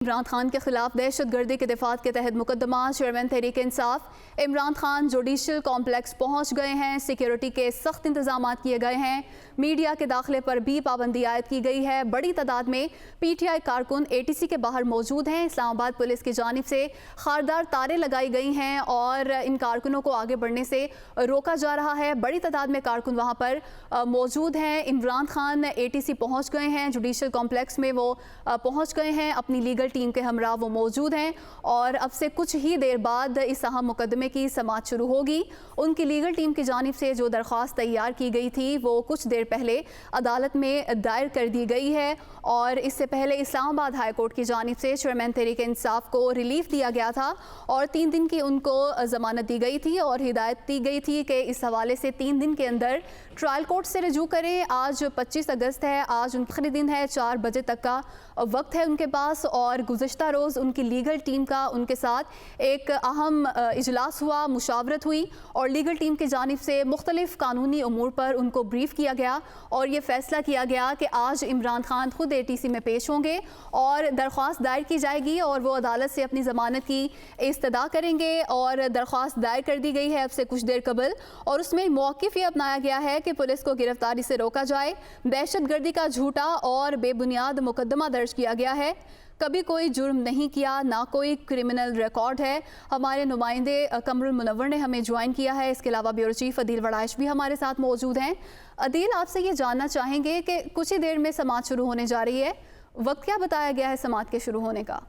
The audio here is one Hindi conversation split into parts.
इमरान खान के खिलाफ दहशत गर्दी के दिफात के तहत मुकदमा। Chairman Tehreek Insaf Imran Khan judicial complex पहुँच गए हैं। सिक्योरिटी के सख्त इंतजाम किए गए हैं। मीडिया के दाखिले पर भी पाबंदी आयद की गई है। बड़ी तादाद में PTI कारकुन ATC के बाहर मौजूद हैं। इस्लामाबाद पुलिस की जानिब से खारदार तारें लगाई गई हैं और इन कारकुनों को आगे बढ़ने से रोका जा रहा है। बड़ी तादाद में कारकुन वहाँ पर मौजूद हैं। इमरान खान ATC पहुँच गए हैं, जुडिशल कॉम्प्लेक्स में वो पहुँच गए हैं। अपनी लीगल टीम के हमरा वो मौजूद हैं और अब से कुछ ही देर बाद इस अहम मुकदमे की समाअत शुरू होगी। उनकी लीगल टीम की जानिब से जो दरख्वास्त तैयार की गई थी वो कुछ देर पहले अदालत में दायर कर दी गई है और इससे पहले इस्लामाबाद हाई कोर्ट की जानिब से चेयरमैन तहरीक इंसाफ को रिलीफ दिया गया था और 3 दिन की उनको जमानत दी गई थी और हिदायत दी गई थी कि इस हवाले से 3 दिन के अंदर ट्रायल कोर्ट से रजू करें। आज 25 अगस्त है, आज उनका आखिरी दिन है, 4 बजे तक का वक्त है उनके पास और गुज़श्ता रोज़ उनकी लीगल टीम का उनके साथ एक अहम इजलास हुआ, मुशावरत हुई और लीगल टीम की जानिब से मुख्तलिफ कानूनी उमूर पर उनको ब्रीफ किया गया और ये फैसला किया गया कि आज इमरान खान खुद ATC में पेश होंगे और दरख्वास्त दायर की जाएगी और वो अदालत से अपनी ज़मानत की इस्तदा करेंगे और दरख्वास्त दायर कर दी गई है अब से कुछ देर कबल और उसमें मौक़िफ़ ये अपनाया गया है कि पुलिस को गिरफ्तारी से रोका जाए। दहशत गर्दी का झूठा और बेबुनियाद मुकदमा दर्ज किया गया है, कभी कोई जुर्म नहीं किया, ना कोई क्रिमिनल रिकॉर्ड है। हमारे नुमाइंदे कमरुल मुनव्वर ने हमें ज्वाइन किया है। इसके अलावा ब्यूरो चीफ अदील वड़ाइश भी हमारे साथ मौजूद हैं। अदील, आपसे ये जानना चाहेंगे कि कुछ ही देर में समाअत शुरू होने जा रही है, वक्त क्या बताया गया है समाअत के शुरू होने का?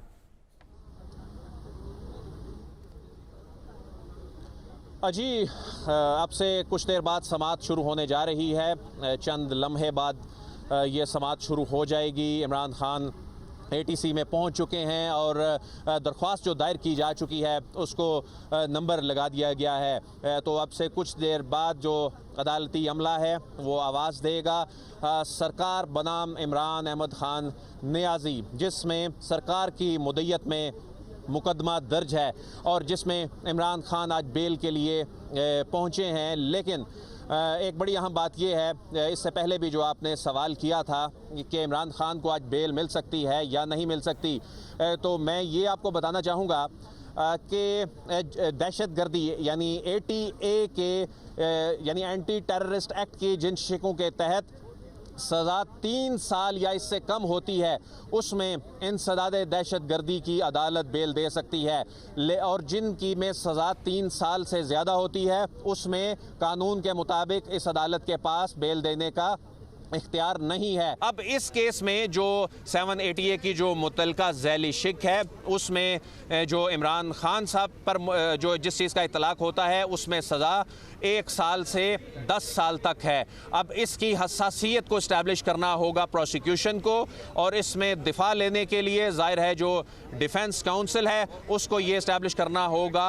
जी, अब से कुछ देर बाद समाअत शुरू होने जा रही है। चंद लम्हे बाद ये समाअत शुरू हो जाएगी। इमरान खान ATC में पहुंच चुके हैं और दरख्वास्त जो दायर की जा चुकी है उसको नंबर लगा दिया गया है। तो अब से कुछ देर बाद जो अदालती अमला है वो आवाज़ देगा। सरकार बनाम इमरान अहमद खान नियाज़ी, जिसमें सरकार की मुद्दत में मुकदमा दर्ज है और जिसमें इमरान खान आज बेल के लिए पहुंचे हैं। लेकिन एक बड़ी अहम बात यह है, इससे पहले भी जो आपने सवाल किया था कि इमरान खान को आज बेल मिल सकती है या नहीं मिल सकती, तो मैं ये आपको बताना चाहूँगा कि दहशत गर्दी यानी ATA के यानी एंटी टेररिस्ट एक्ट की जिन शिकों के तहत सज़ा 3 साल या इससे कम होती है उसमें इंसदादे दहशत गर्दी की अदालत बेल दे सकती है और जिनकी में सज़ा 3 साल से ज़्यादा होती है उसमें कानून के मुताबिक इस अदालत के पास बेल देने का इख्तियार नहीं है। अब इस केस में जो 7ATA की जो मुतलका झैली शिक है उसमें जो इमरान खान साहब पर जो जिस चीज़ का इतलाक होता है उसमें सज़ा 1 साल से 10 साल तक है। अब इसकी हसासियत को इस्टेब्लिश करना होगा प्रोसिक्यूशन को और इसमें दिफा लेने के लिए ज़ाहिर है जो डिफेंस काउंसिल है उसको ये इस्टेब्लिश करना होगा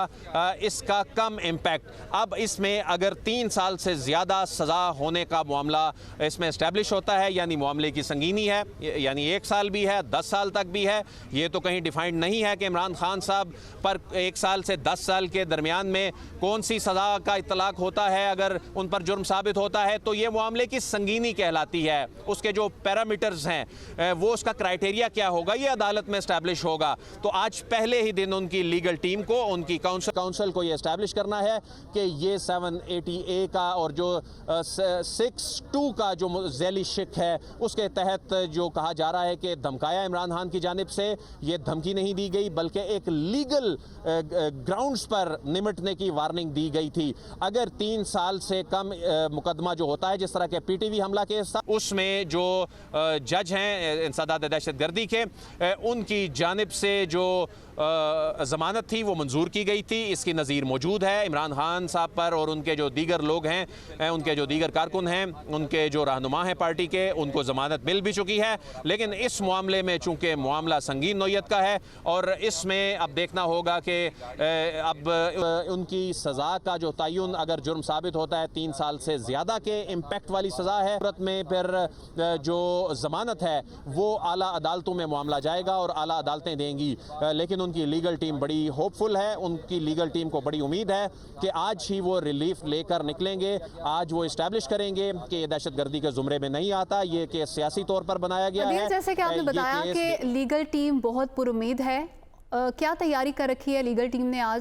इसका कम इम्पैक्ट। अब इसमें अगर 3 साल से ज़्यादा सज़ा होने का मामला इसमें इस्टेब्लिश होता है यानी मामले की संगीनी है, यानी 1 साल भी है 10 साल तक भी है, ये तो कहीं डिफाइंड नहीं है कि इमरान खान साहब पर 1 साल से 10 साल के दरमियान में कौन सी सज़ा का इतलाक होता है। अगर उन पर जुर्म साबित होता है तो ये मामले की संगीनी कहलाती है। उसके जो पैरामीटर्स हैं वो उसका क्राइटेरिया क्या होगा ये अदालत में इस्टेब्लिश होगा। तो आज पहले ही दिन उनकी लीगल टीम को उनकी काउंसिल को ये इस्टेब्लिश करना है कि ये 7ATA का और जो 6(2) का जो झैली शिक है उसके तहत जो कहा जा रहा है कि धमकाया इमरान खान की जानिब से, ये धमकी नहीं दी गई बल्कि एक लीगल ग्राउंड्स पर निमटने की वार्निंग दी गई थी। अगर 3 साल से कम मुकदमा जो होता है जिस तरह के PTV हमला केस था उसमें जो जज हैं इंसदाद दहशत गर्दी के उनकी जानिब से जो ज़मानत थी वो मंजूर की गई थी। इसकी नज़ीर मौजूद है इमरान खान साहब पर और उनके जो दीगर लोग हैं, उनके जो दीगर कारकुन हैं, उनके जो रहनुमा हैं पार्टी के, उनको ज़मानत मिल भी चुकी है। लेकिन इस मामले में चूँकि मामला संगीन नौयत का है और इसमें अब देखना होगा कि अब उनकी सज़ा का जो तयन अगर जुर्म साबित होता है 3 साल से ज़्यादा के इम्पैक्ट वाली सज़ा है में फिर जो ज़मानत है वो आला अदालतों में मामला जाएगा और आला अदालतें देंगी। लेकिन उनकी लीगल टीम बड़ी होपफुल है, उनकी लीगल टीम को बड़ी उम्मीद है कि आज ही वो रिलीफ लेकर निकलेंगे। आज वो इस्टेब्लिश करेंगे कि दहशत गर्दी के जुमरे कमरे में नहीं आता। ये केस सियासी तौर पर बनाया गया है। जैसे कि आपने ये बताया केस कि लीगल टीम बहुत पुरुमीद है, क्या तैयारी कर रखी है लीगल टीम ने आज?